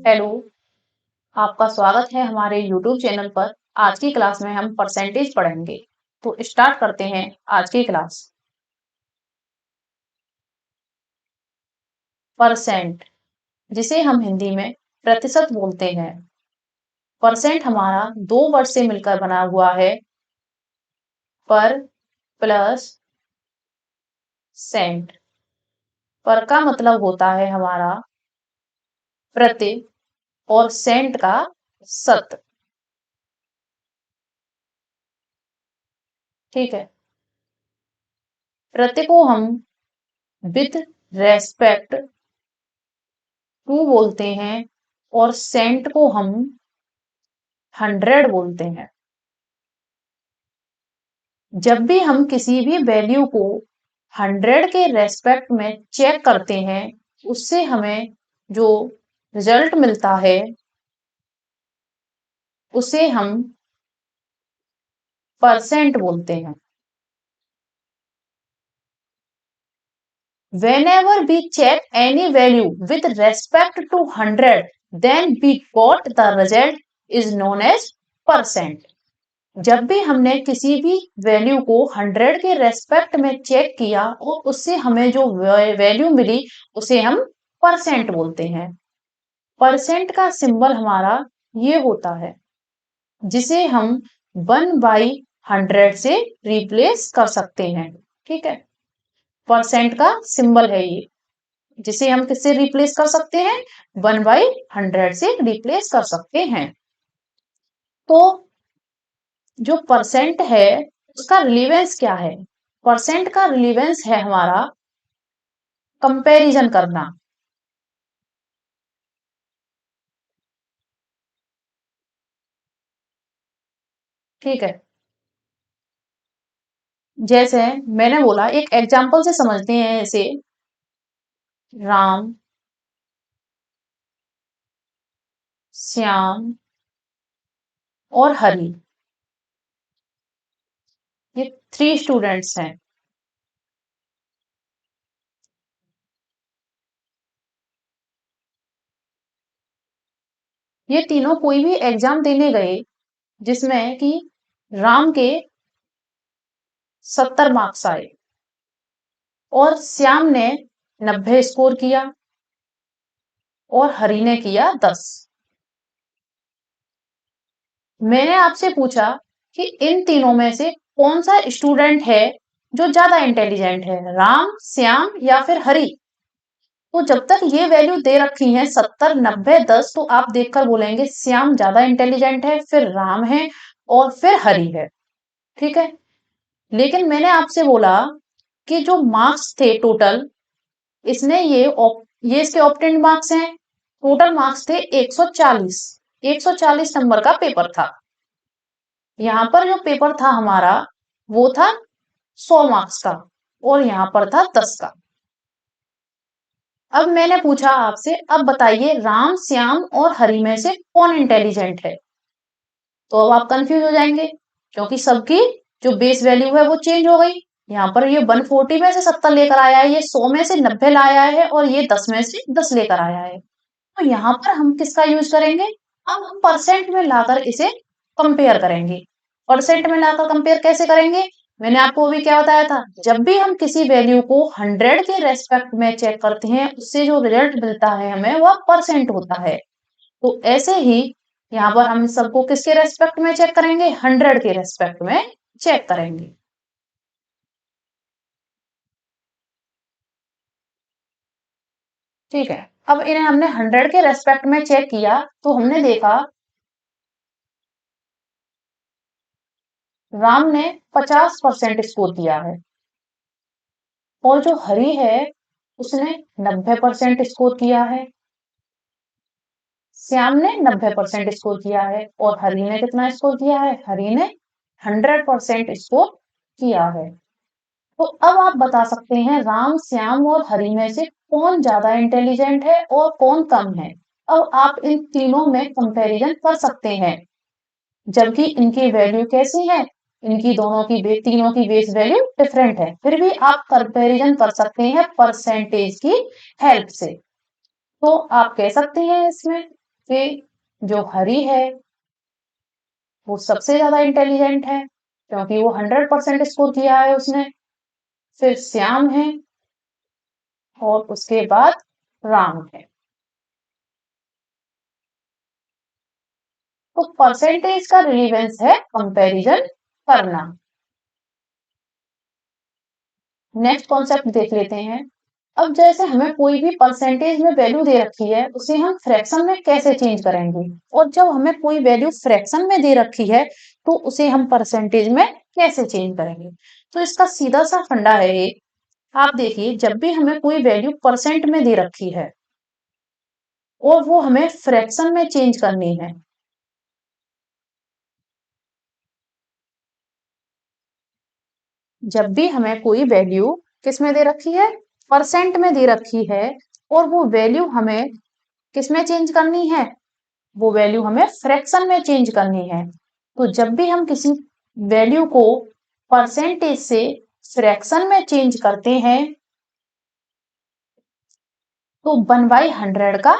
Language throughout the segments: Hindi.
हेलो, आपका स्वागत है हमारे यूट्यूब चैनल पर। आज की क्लास में हम परसेंटेज पढ़ेंगे। तो स्टार्ट करते हैं आज की क्लास। परसेंट, जिसे हम हिंदी में प्रतिशत बोलते हैं। परसेंट हमारा दो वर्ड से मिलकर बना हुआ है, पर प्लस सेंट। पर का मतलब होता है हमारा प्रति और सेंट का शत। ठीक है। प्रति को हम विथ रेस्पेक्ट टू बोलते हैं और सेंट को हम 100 बोलते हैं। जब भी हम किसी भी वैल्यू को 100 के रेस्पेक्ट में चेक करते हैं, उससे हमें जो रिजल्ट मिलता है उसे हम परसेंट बोलते हैं। Whenever we check any value with respect to 100, then we got the result is known as percent. जब भी हमने किसी भी वैल्यू को 100 के रेस्पेक्ट में चेक किया और उससे हमें जो वैल्यू मिली उसे हम परसेंट बोलते हैं। परसेंट का सिंबल हमारा ये होता है, जिसे हम 1/100 से रिप्लेस कर सकते हैं। ठीक है। परसेंट का सिंबल है ये, जिसे हम किससे रिप्लेस कर सकते हैं? 1/100 से रिप्लेस कर सकते हैं। तो जो परसेंट है उसका रिलीवेंस क्या है? परसेंट का रिलीवेंस है हमारा कंपैरिजन करना। ठीक है। जैसे मैंने बोला, एक एग्जांपल से समझते हैं इसे। राम, श्याम और हरि, ये 3 स्टूडेंट्स हैं। ये तीनों कोई भी एग्जाम देने गए जिसमें कि राम के 70 मार्क्स आए और श्याम ने 90 स्कोर किया और हरि ने किया 10। मैंने आपसे पूछा कि इन तीनों में से कौन सा स्टूडेंट है जो ज्यादा इंटेलिजेंट है, राम, श्याम या फिर हरि? तो जब तक ये वैल्यू दे रखी है 70, 90, 10, तो आप देखकर बोलेंगे श्याम ज्यादा इंटेलिजेंट है, फिर राम है और फिर हरि है। ठीक है। लेकिन मैंने आपसे बोला कि जो मार्क्स थे टोटल, इसने ये इसके ऑप्टेंड मार्क्स हैं। टोटल मार्क्स थे 140। 140 नंबर का पेपर था। यहाँ पर जो पेपर था हमारा वो था 100 मार्क्स का और यहाँ पर था 10 का। अब मैंने पूछा आपसे, अब बताइए राम, श्याम और हरि में से कौन इंटेलिजेंट है? तो अब आप कंफ्यूज हो जाएंगे, क्योंकि सबकी जो बेस वैल्यू है वो चेंज हो गई। यहाँ पर ये 140 में से 70 लेकर आया है, ये 100 में से 90 लाया है और ये 10 में से 10 लेकर आया है। तो यहाँ पर हम किसका यूज करेंगे? अब हम परसेंट में लाकर इसे कंपेयर करेंगे। परसेंट में लाकर कंपेयर कैसे करेंगे? मैंने आपको अभी क्या बताया था, जब भी हम किसी वैल्यू को 100 के रेस्पेक्ट में चेक करते हैं, उससे जो रिजल्ट मिलता है हमें वह परसेंट होता है। तो ऐसे ही यहाँ पर हम सबको किसके रेस्पेक्ट में चेक करेंगे? 100 के रेस्पेक्ट में चेक करेंगे। ठीक है। अब इन्हें हमने 100 के रेस्पेक्ट में चेक किया तो हमने देखा राम ने 50% स्कोर किया है और जो हरि है उसने 90% स्कोर किया है। श्याम ने 90% स्कोर किया है और हरि ने कितना स्कोर किया है? हरि ने 100% स्कोर किया है। तो अब आप बता सकते हैं राम, श्याम और हरि में से कौन ज्यादा इंटेलिजेंट है और कौन कम है। अब आप इन तीनों में कंपैरिजन कर सकते हैं, जबकि इनकी वैल्यू कैसी है? इनकी दोनों की तीनों की बेस वैल्यू डिफरेंट है, फिर भी आप कंपैरिजन कर सकते हैं परसेंटेज की हेल्प से। तो आप कह सकते हैं इसमें फिर जो हरी है वो सबसे ज्यादा इंटेलिजेंट है क्योंकि वो 100% स्कोर किया है उसने। फिर श्याम है और उसके बाद राम है। तो परसेंटेज का रिलीवेंस है कंपैरिजन करना। नेक्स्ट कॉन्सेप्ट देख लेते हैं। अब जैसे हमें कोई भी परसेंटेज में वैल्यू दे रखी है उसे हम फ्रैक्शन में कैसे चेंज करेंगे, और जब हमें कोई वैल्यू फ्रैक्शन में दे रखी है तो उसे हम परसेंटेज में कैसे चेंज करेंगे। तो इसका सीधा सा फंडा है ये। आप देखिए, जब भी हमें कोई वैल्यू परसेंट में दे रखी है और वो हमें फ्रैक्शन में चेंज करनी है, जब भी हमें कोई वैल्यू किस में दे रखी है, परसेंट में दे रखी है, और वो वैल्यू हमें किस में चेंज करनी है, वो वैल्यू हमें फ्रैक्शन में चेंज करनी है। तो जब भी हम किसी वैल्यू को परसेंटेज से फ्रैक्शन में चेंज करते हैं तो 1/100 का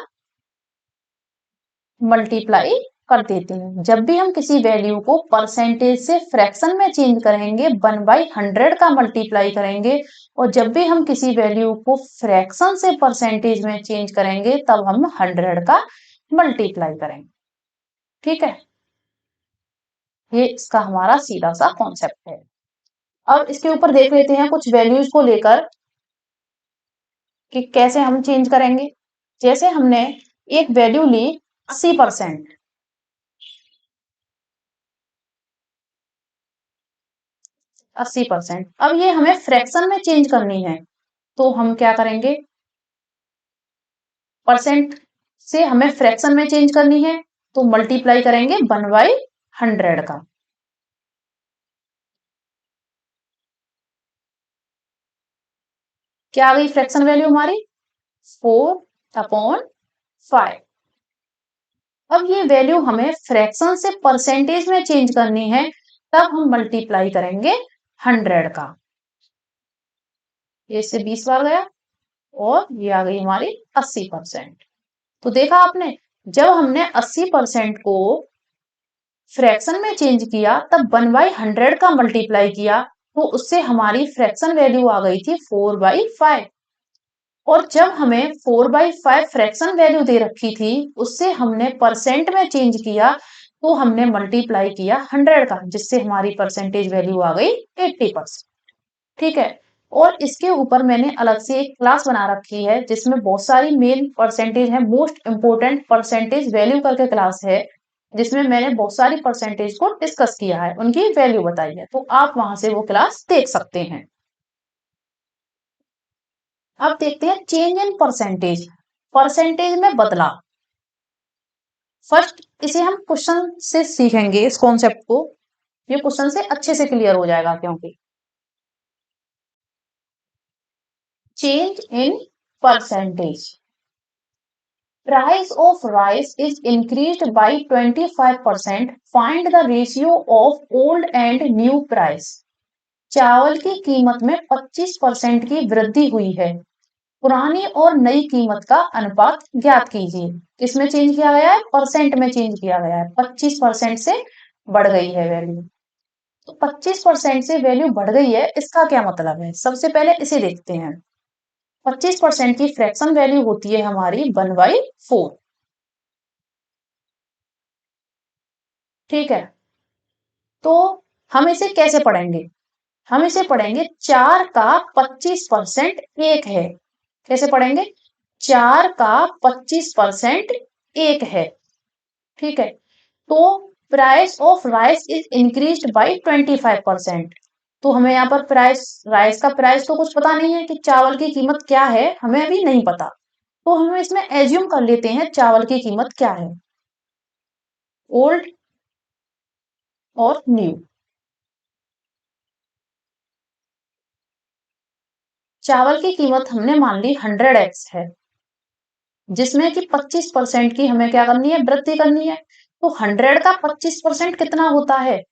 मल्टीप्लाई कर देते हैं। जब भी हम किसी वैल्यू को परसेंटेज से फ्रैक्शन में चेंज करेंगे 1/100 का मल्टीप्लाई करेंगे, और जब भी हम किसी वैल्यू को फ्रैक्शन से परसेंटेज में चेंज करेंगे तब हम 100 का मल्टीप्लाई करेंगे। ठीक है, ये इसका हमारा सीधा सा कॉन्सेप्ट है। अब इसके ऊपर देख लेते हैं कुछ वैल्यूज को लेकर कि कैसे हम चेंज करेंगे। जैसे हमने एक वैल्यू ली 80%, 80%। अब ये हमें फ्रैक्शन में चेंज करनी है तो हम क्या करेंगे, परसेंट से हमें फ्रैक्शन में चेंज करनी है तो मल्टीप्लाई करेंगे 1/100 का। क्या आ गई फ्रैक्शन वैल्यू हमारी, 4/5। अब ये वैल्यू हमें फ्रैक्शन से परसेंटेज में चेंज करनी है, तब हम मल्टीप्लाई करेंगे 100 का। ये इससे 20 बार गया और ये आ गई हमारी 80%। तो देखा आपने, जब हमने 80% को फ्रैक्शन में चेंज किया तब 1/100 का मल्टीप्लाई किया तो उससे हमारी फ्रैक्शन वैल्यू आ गई थी 4/5। और जब हमें 4/5 फ्रैक्शन वैल्यू दे रखी थी उससे हमने परसेंट में चेंज किया तो हमने मल्टीप्लाई किया 100 का, जिससे हमारी परसेंटेज वैल्यू आ गई 80%। ठीक है, और इसके ऊपर मैंने अलग से एक क्लास बना रखी है जिसमें बहुत सारी मेन परसेंटेज है, मोस्ट इंपोर्टेंट परसेंटेज वैल्यू करके क्लास है जिसमें मैंने बहुत सारी परसेंटेज को डिस्कस किया है, उनकी वैल्यू बताई है, तो आप वहां से वो क्लास देख सकते हैं। अब देखते हैं चेंज इन परसेंटेज, परसेंटेज में बदलाव। फर्स्ट इसे हम क्वेश्चन से सीखेंगे, इस कॉन्सेप्ट को, ये क्वेश्चन से अच्छे से क्लियर हो जाएगा। क्योंकि change in percentage, price of rice is increased by 25%, find the ratio of old and new price। चावल की कीमत में 25% की वृद्धि हुई है, पुरानी और नई कीमत का अनुपात ज्ञात कीजिए। किसमें चेंज किया गया है, परसेंट में चेंज किया गया है, 25% से बढ़ गई है वैल्यू। तो 25% से वैल्यू बढ़ गई है, इसका क्या मतलब है, सबसे पहले इसे देखते हैं। 25% की फ्रैक्शन वैल्यू होती है हमारी 1/4। ठीक है, तो हम इसे कैसे पढ़ेंगे, हम इसे पढ़ेंगे 4 का 25% एक है। कैसे पढ़ेंगे, 4 का 25% एक है। ठीक है, तो price of rice is increased by 25%। तो हमें यहाँ पर प्राइस, राइस का प्राइस तो कुछ पता नहीं है कि चावल की कीमत क्या है, हमें अभी नहीं पता, तो हम इसमें एज्यूम कर लेते हैं चावल की कीमत क्या है, ओल्ड और न्यू। चावल की कीमत हमने मान ली 100x है, जिसमें कि 25% की हमें क्या करनी है, वृद्धि करनी है। तो 100 का 25% कितना होता है,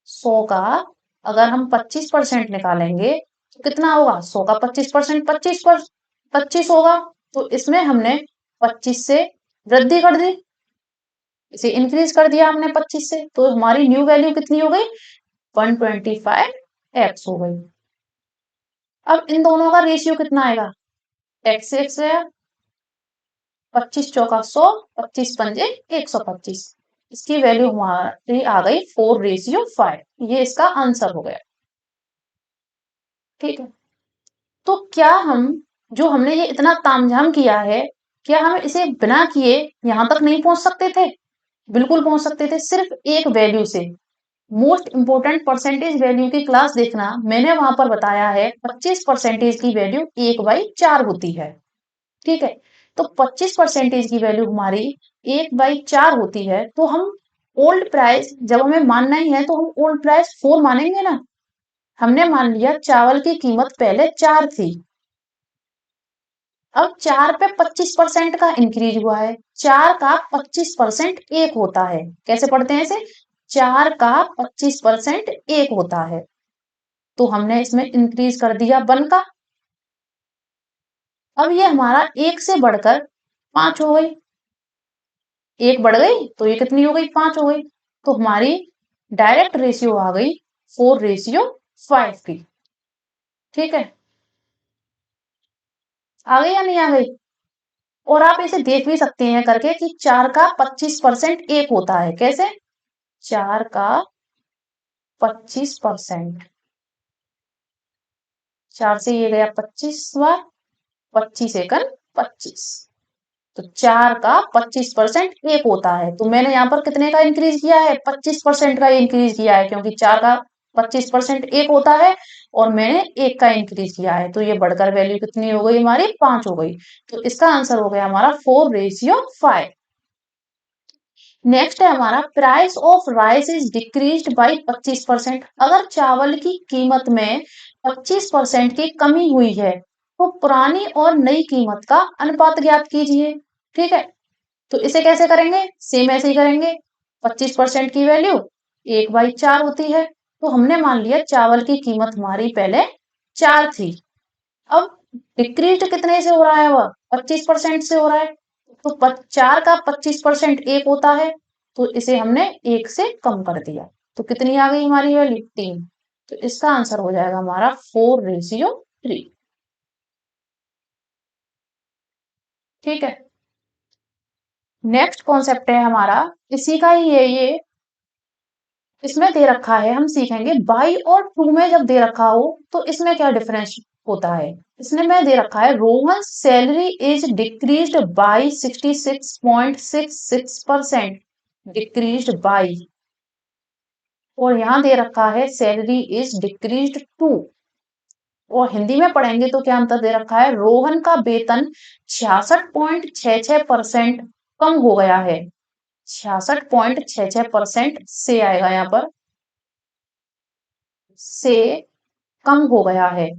100 का अगर हम 25% निकालेंगे तो कितना होगा, 100 का 25% 25 होगा। तो इसमें हमने 25 से वृद्धि कर दी, इसे इंक्रीज कर दिया हमने 25 से, तो हमारी न्यू वैल्यू कितनी हो गई? 125x हो गई। अब इन दोनों का रेशियो कितना आएगा? x से x गया, 25 चौका 100, 25 पंजे 125। इसकी वैल्यू हमारी आ गई 4:5। ये इसका आंसर हो गया। ठीक है, तो क्या हम जो हमने ये इतना तामझाम किया है, क्या हम इसे बिना किए यहां तक नहीं पहुंच सकते थे? बिल्कुल पहुंच सकते थे, सिर्फ एक वैल्यू से। मोस्ट इंपोर्टेंट परसेंटेज वैल्यू की क्लास देखना, मैंने वहां पर बताया है 25% की वैल्यू 1/4 होती है। ठीक है, तो 25% की वैल्यू हमारी 1/4 होती है, तो हम ओल्ड प्राइस जब हमें मानना ही है तो हम ओल्ड प्राइस 4 मानेंगे ना। हमने मान लिया चावल की कीमत पहले 4 थी, अब 4 पे 25% का इंक्रीज हुआ है। 4 का 25% 1 होता है। कैसे पढ़ते हैं इसे? 4 का 25% 1 होता है, तो हमने इसमें इंक्रीज कर दिया 1 का। अब ये हमारा 1 से बढ़कर 5 हो गई, 1 बढ़ गई तो ये कितनी हो गई? 5 हो गई। तो हमारी डायरेक्ट रेशियो आ गई 4:5 की। ठीक है, आ गई या नहीं आ गई? और आप इसे देख भी सकते हैं करके कि 4 का 25% 1 होता है। कैसे? 4 का 25%, 4 से ये गया 25 बार, 25 एकन 25, तो 4 का 25% 1 होता है। तो मैंने यहाँ पर कितने का इंक्रीज किया है? 25% का इंक्रीज किया है, क्योंकि 4 का 25% 1 होता है और मैंने 1 का इंक्रीज किया है, तो ये बढ़कर वैल्यू कितनी हो गई हमारी? 5 हो गई। तो इसका आंसर हो गया हमारा 4:5। नेक्स्ट है हमारा price of rice is decreased bye 25%। अगर चावल की कीमत में 25% की कमी हुई है, तो पुरानी और नई कीमत का अनुपात ज्ञात कीजिए। ठीक है, तो इसे कैसे करेंगे? सेम ऐसे ही करेंगे। 25% की वैल्यू 1/4 होती है, तो हमने मान लिया चावल की कीमत हमारी पहले 4 थी, अब डिक्रीज कितने से हो रहा है? वह 25% से हो रहा है, तो 4 का 25% 1 होता है, तो इसे हमने 1 से कम कर दिया, तो कितनी आ गई हमारी वैल्यू? 3। तो इसका आंसर हो जाएगा हमारा 4:3। ठीक है, नेक्स्ट कॉन्सेप्ट है हमारा, इसी का ही है ये। इसमें दे रखा है, हम सीखेंगे बाई और ट्रू में जब दे रखा हो तो इसमें क्या डिफरेंस होता है। इसमें में दे रखा है Rohan salary is decreased bye 66.66%, decreased bye, और यहाँ दे रखा है सैलरी इज डिक्रीज्ड टू, और हिंदी में पढ़ेंगे तो क्या अंतर दे रखा है? रोहन का वेतन 66.66% कम हो गया है। 66.66% से आएगा यहाँ पर, से कम हो गया है,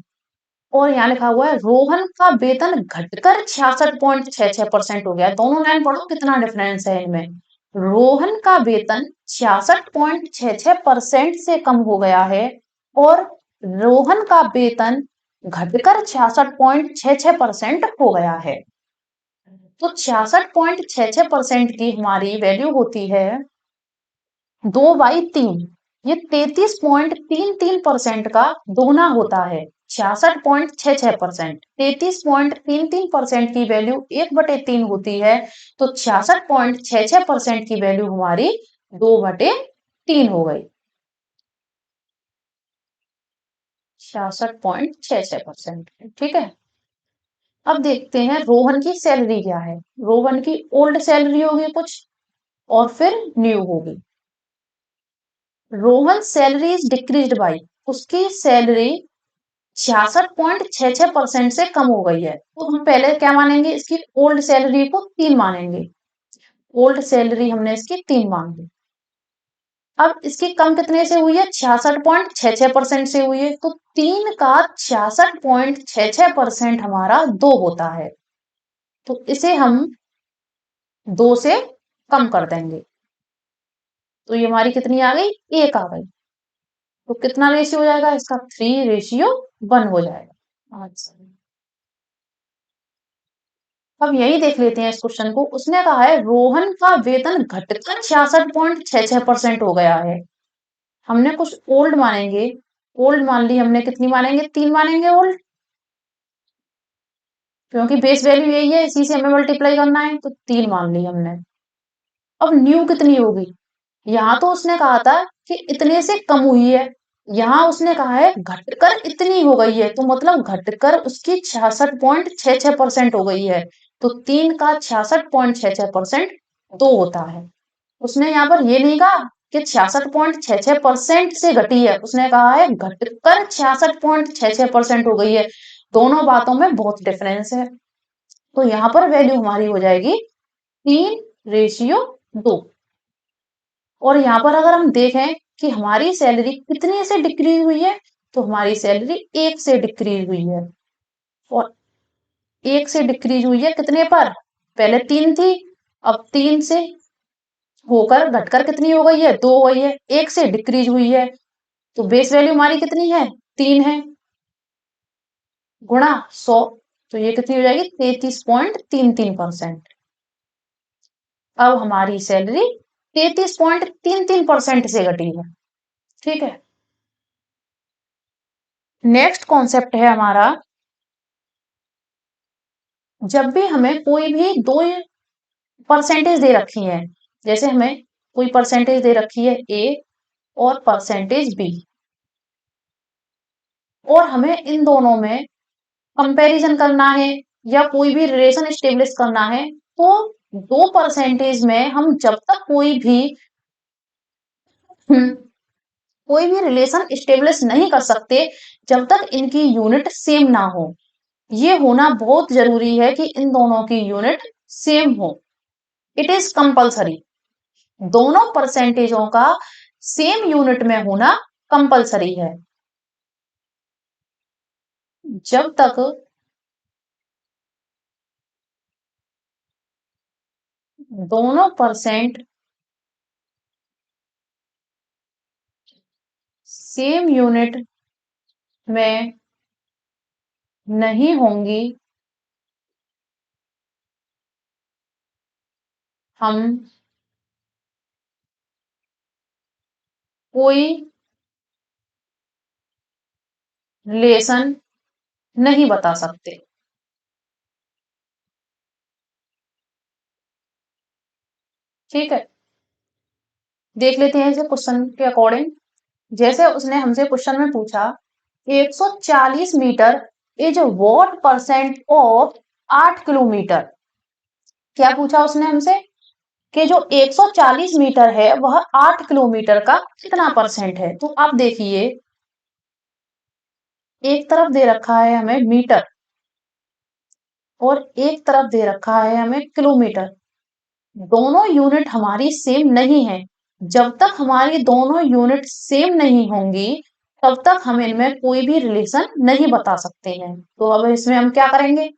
और यहाँ लिखा हुआ है रोहन का वेतन घटकर 66.66% हो गया है। दोनों लाइन पढ़ो कितना डिफरेंस है इनमें। रोहन का वेतन 66.66% से कम हो गया है, और रोहन का वेतन घटकर 66.66% हो गया है। तो 66.66% की हमारी वैल्यू होती है 2/3। ये 33.33% का दोगुना होता है। 66.66%, 33.33% की वैल्यू 1/3 होती है, तो 66.66% की वैल्यू हमारी 2/3 हो गई। 66.66%। ठीक है, अब देखते हैं रोहन की सैलरी क्या है। रोहन की ओल्ड सैलरी होगी कुछ, और फिर न्यू होगी। Rohan salary is decreased by, उसकी सैलरी 66.66% से कम हो गई है, तो हम पहले क्या मानेंगे? इसकी ओल्ड सैलरी को 3 मानेंगे। ओल्ड सैलरी हमने इसकी 3 मान ली। अब इसकी कम कितने से हुई है? 66.66% से हुई है, तो 3 का 66.66% हमारा 2 होता है, तो इसे हम 2 से कम कर देंगे, तो ये हमारी कितनी आ गई? 1 आ गई। तो कितना रेशियो हो जाएगा इसका? 3:1 हो जाएगा। अच्छा, अब यही देख लेते हैं इस क्वेश्चन को। उसने कहा है रोहन का वेतन घटकर 66.66% हो गया है। हमने कुछ ओल्ड मानेंगे, ओल्ड मान ली हमने, कितनी मानेंगे, 3 मानेंगे ओल्ड, क्योंकि बेस वैल्यू यही है, इसी से हमें मल्टीप्लाई करना है, तो 3 मान ली हमने। अब न्यू कितनी होगी, यहाँ तो उसने कहा था कि इतने से कम हुई है, यहाँ उसने कहा है घटकर इतनी हो गई है, तो मतलब घटकर उसकी 66.66% हो गई है। तो 3 का 66.66% 2 होता है। उसने यहाँ पर ये नहीं कहा कि 66.66% से घटी है, उसने कहा है घटकर 66.66% हो गई है। दोनों बातों में बहुत डिफरेंस है। तो यहाँ पर वैल्यू हमारी हो जाएगी 3:2। और यहाँ पर अगर हम देखें कि हमारी सैलरी कितने से डिक्रीज हुई है, तो हमारी सैलरी 1 से डिक्रीज हुई है। और 1 से डिक्रीज हुई है कितने पर, पहले 3 थी, अब 3 से होकर घटकर कितनी हो गई है, 2 हो गई है, 1 से डिक्रीज हुई है। तो बेस वैल्यू हमारी कितनी है, 3 है, गुणा 100, तो ये कितनी हो जाएगी, 33.33%। अब हमारी सैलरी 33.33% से घटी है। ठीक है, नेक्स्ट कॉन्सेप्ट है हमारा, जब भी हमें कोई भी दो परसेंटेज दे रखी है, जैसे हमें कोई परसेंटेज दे रखी है ए और परसेंटेज बी, और हमें इन दोनों में कंपैरिजन करना है या कोई भी रिलेशन स्टेब्लिश करना है, तो दो परसेंटेज में हम जब तक कोई भी रिलेशन स्टेब्लिश नहीं कर सकते जब तक इनकी यूनिट सेम ना हो। ये होना बहुत जरूरी है कि इन दोनों की यूनिट सेम हो, इट इज कंपल्सरी। दोनों परसेंटेजों का सेम यूनिट में होना कंपल्सरी है। जब तक दोनों परसेंट सेम यूनिट में नहीं होंगी, हम कोई रिलेशन नहीं बता सकते। ठीक है, देख लेते हैं इसे क्वेश्चन के अकॉर्डिंग। जैसे उसने हमसे क्वेश्चन में पूछा 140 meter is what percent of 8 kilometer. क्या पूछा उसने हमसे कि जो 140 मीटर है वह 8 किलोमीटर का कितना परसेंट है। तो आप देखिए, एक तरफ दे रखा है हमें मीटर और एक तरफ दे रखा है हमें किलोमीटर। दोनों यूनिट हमारी सेम नहीं है। जब तक हमारी दोनों यूनिट सेम नहीं होंगी तब तक हम इनमें कोई भी रिलेशन नहीं बता सकते हैं। तो अब इसमें हम क्या करेंगे,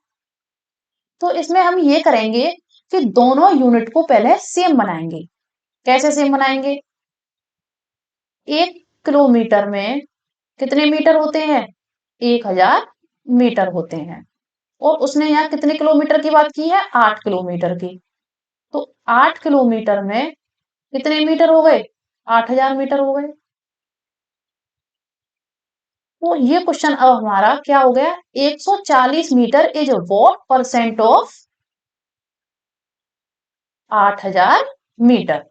तो इसमें हम ये करेंगे कि दोनों यूनिट को पहले सेम बनाएंगे। कैसे सेम बनाएंगे, 1 किलोमीटर में कितने मीटर होते हैं, 1000 मीटर होते हैं। और उसने यहाँ कितने किलोमीटर की बात की है, 8 किलोमीटर की। तो 8 किलोमीटर में कितने मीटर हो गए, 8000 मीटर हो गए। तो ये क्वेश्चन अब हमारा क्या हो गया, 140 meter is what percent of 8000 meter.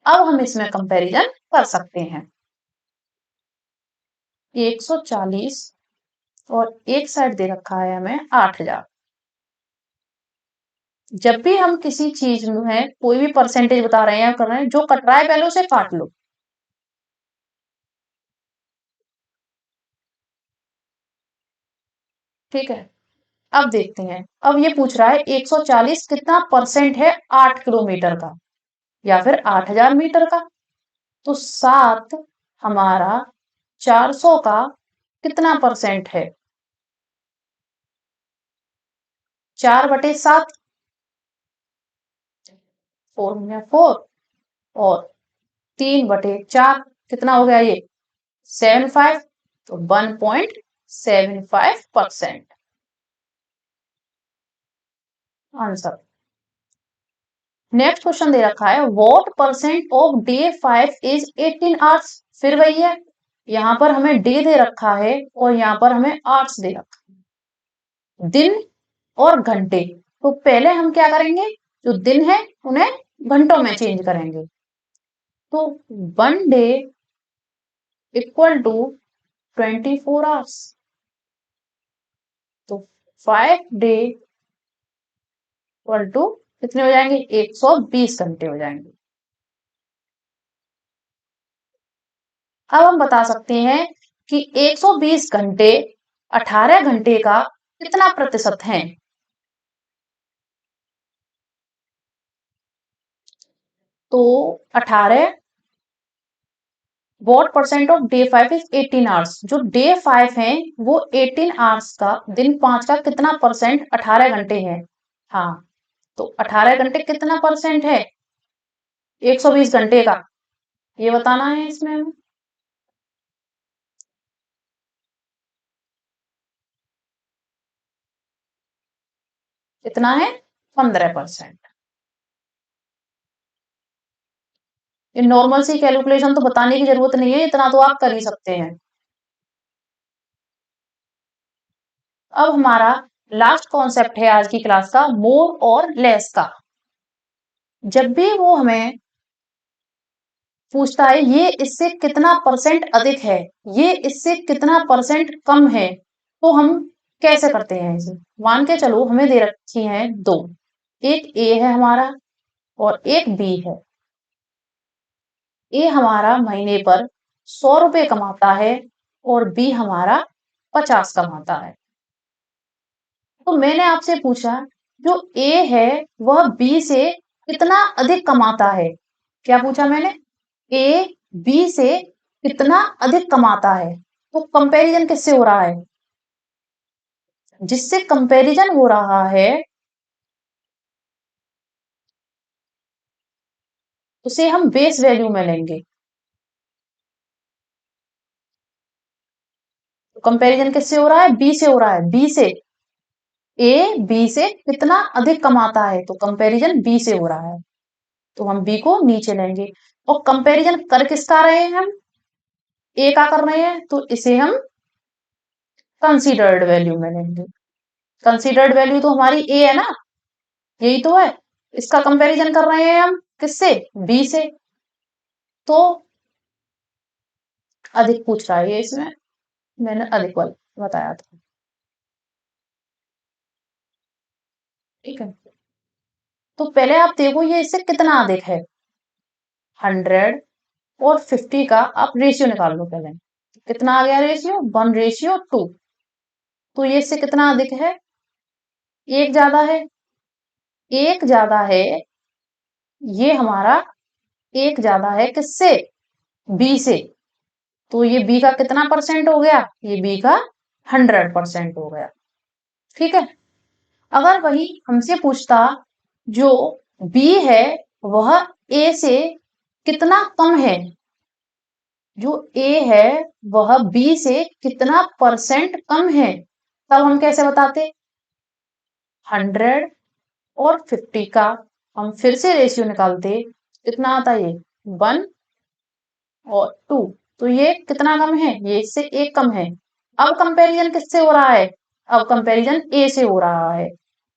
अब हम इसमें कंपैरिजन कर सकते हैं। 140 और एक साइड दे रखा है हमें 8000। जब भी हम किसी चीज में कोई भी परसेंटेज बता रहे हैं या कर रहे हैं, जो कट रहा है पहले उसे काट लो। ठीक है, अब देखते हैं। अब ये पूछ रहा है 140 कितना परसेंट है 8 किलोमीटर का या फिर 8000 मीटर का। तो 7 हमारा 400 का कितना परसेंट है, 4/7, 4×4, और 3/4 कितना हो गया ये 75, तो 1.75%। आंसर। नेक्स्ट क्वेश्चन दे रखा है what percent of day 5 is 18 hours. फिर वही है, यहाँ पर हमें डे दे रखा है और यहाँ पर हमें आवर्स दे रखा है, दिन और घंटे। तो पहले हम क्या करेंगे, जो दिन है उन्हें घंटों में चेंज करेंगे। तो 1 डे इक्वल टू 24 आवर्स। तो 5 डे इक्वल टू कितने हो जाएंगे, 120 घंटे हो जाएंगे। अब हम बता सकते हैं कि 120 घंटे 18 घंटे का कितना प्रतिशत है। तो 18 what percent of day 5 is 18 hours. जो डे 5 है वो 18 आवर्स का, दिन 5 का कितना परसेंट 18 घंटे है। हाँ, तो 18 घंटे कितना परसेंट है 120 घंटे का, ये बताना है इसमें हमें। कितना है 15%। ये नॉर्मल सी कैलकुलेशन तो बताने की जरूरत नहीं है, इतना तो आप कर ही सकते हैं। अब हमारा लास्ट कॉन्सेप्ट है आज की क्लास का, मोर और लेस का। जब भी वो हमें पूछता है ये इससे कितना परसेंट अधिक है, ये इससे कितना परसेंट कम है, तो हम कैसे करते हैं इसे। मान के चलो हमें दे रखी है दो, एक ए है हमारा और एक बी है। ए हमारा महीने पर 100 रुपए कमाता है और बी हमारा 50 कमाता है। तो मैंने आपसे पूछा जो ए है वह बी से कितना अधिक कमाता है। क्या पूछा मैंने, ए बी से कितना अधिक कमाता है। तो कंपैरिजन किससे हो रहा है, जिससे कंपैरिजन हो रहा है उसे हम बेस वैल्यू में लेंगे। तो कंपैरिजन किससे हो रहा है, बी से हो रहा है, बी से। ए बी से कितना अधिक कमाता है तो कंपैरिजन बी से हो रहा है, तो हम बी को नीचे लेंगे। और कंपैरिजन कर किसका रहे हैं हम, ए का कर रहे हैं, तो इसे हम कंसीडर्ड वैल्यू में लेंगे। कंसीडर्ड वैल्यू तो हमारी ए है ना, यही तो है। इसका कंपैरिजन कर रहे हैं हम किससे, बी से। तो अधिक पूछ रहा है ये, इसमें मैंने अधिक वाला बताया था। ठीक है, तो पहले आप देखो ये इससे कितना अधिक है। 100 और 50 का आप रेशियो निकाल लो पहले। कितना आ गया रेशियो, 1:2। तो ये इससे कितना अधिक है, एक ज्यादा है, एक ज्यादा है। ये हमारा एक ज्यादा है किससे, बी से। तो ये बी का कितना परसेंट हो गया, ये बी का 100% हो गया। ठीक है, अगर वही हमसे पूछता जो बी है वह ए से कितना कम है, जो ए है वह बी से कितना परसेंट कम है, तब हम कैसे बताते। 100 और 50 का हम फिर से रेशियो निकालते, कितना आता है ये 1 और 2। तो ये कितना कम है, ये इससे एक कम है। अब कंपैरिजन किससे हो रहा है, अब कंपैरिजन ए से हो रहा है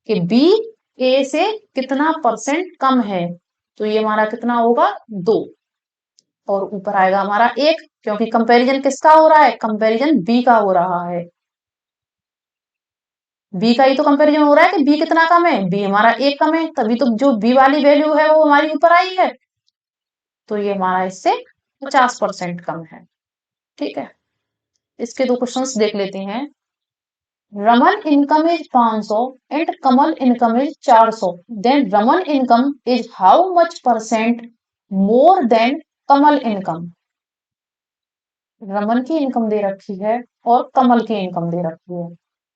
कि बी ए से कितना परसेंट कम है। तो ये हमारा कितना होगा 2, और ऊपर आएगा हमारा 1, क्योंकि कंपैरिजन किसका हो रहा है, कंपैरिजन बी का हो रहा है। बी का ही तो कंपैरिजन हो रहा है कि बी कितना कम है, बी हमारा 1 कम है, तभी तो जो बी वाली वैल्यू है वो हमारी ऊपर आई है। तो ये हमारा इससे 50% कम है। ठीक है, इसके दो क्वेश्चंस देख लेते हैं। Raman income is 500 and Kamal income is 400, then Raman income is how much percent more than Kamal income. Raman की इनकम दे रखी है और कमल की इनकम दे रखी है।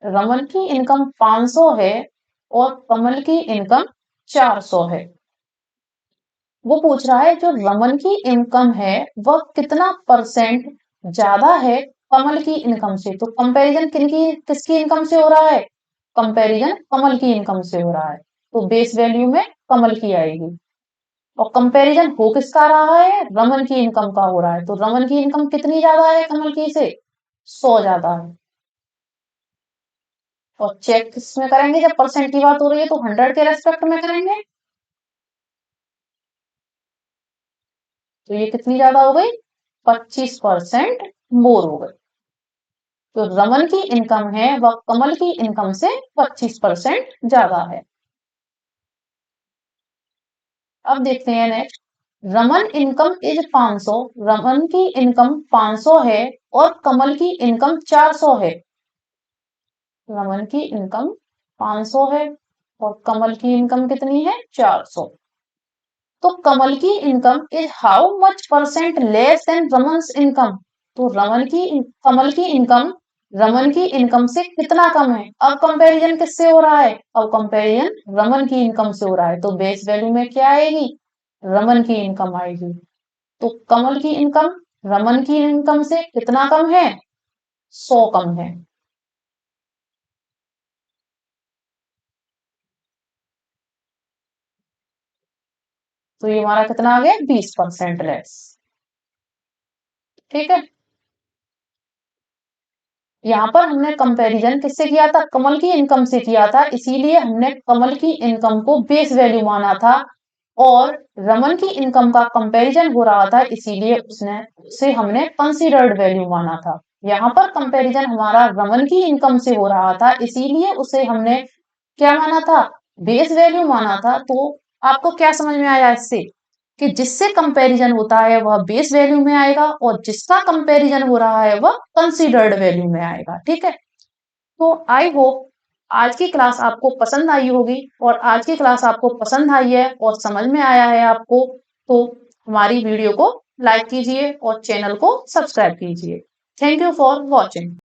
रमन की इनकम 500 है और कमल की इनकम 400 है। वो पूछ रहा है जो रमन की इनकम है वह कितना परसेंट ज्यादा है कमल की इनकम से। तो कंपैरिजन किनकी किसकी इनकम से हो रहा है, कंपैरिजन कमल की इनकम से हो रहा है। तो बेस वैल्यू में कमल की आएगी। और कंपैरिजन हो किसका रहा है, रमन की इनकम का हो रहा है, तो रमन की इनकम कितनी ज्यादा है कमल की से, 100 ज्यादा है। और चेक किसमें करेंगे, जब परसेंट की बात हो रही है तो 100 के रेस्पेक्ट में करेंगे। तो ये कितनी ज्यादा हो गई, 25% मोर हो गई। तो रमन की इनकम है वह कमल की इनकम से 25% ज्यादा है। अब देखते हैं next, Raman income is 500, Raman की इनकम 500 है और कमल की इनकम 400 है। रमन की इनकम 500 है और कमल की इनकम कितनी है, 400। तो कमल की income is how much percent less than Raman's income. तो कमल की इनकम रमन की इनकम से कितना कम है। अब कंपैरिजन किससे हो रहा है, अब कंपैरिजन रमन की इनकम से हो रहा है, तो बेस वैल्यू में क्या आएगी, रमन की इनकम आएगी। तो कमल की इनकम रमन की इनकम से कितना कम है, 100 कम है। तो ये हमारा कितना आ गया, 20% लेस। ठीक है, यहाँ पर हमने कंपैरिजन किससे किया था, कमल की इनकम से किया था, इसीलिए हमने कमल की इनकम को बेस वैल्यू माना था। और रमन की इनकम का कंपैरिजन हो रहा था, इसीलिए उसने उसे हमने कंसीडर्ड वैल्यू माना था। यहाँ पर कंपैरिजन हमारा रमन की इनकम से हो रहा था, इसीलिए उसे हमने क्या माना था, बेस वैल्यू माना था। तो आपको क्या समझ में आया इससे, कि जिससे कंपैरिजन होता है वह बेस वैल्यू में आएगा और जिसका कंपैरिजन हो रहा है वह कंसीडर्ड वैल्यू में आएगा। ठीक है, तो आई होप आज की क्लास आपको पसंद आई होगी, और आज की क्लास आपको पसंद आई है और समझ में आया है आपको, तो हमारी वीडियो को लाइक कीजिए और चैनल को सब्सक्राइब कीजिए। Thank you for watching.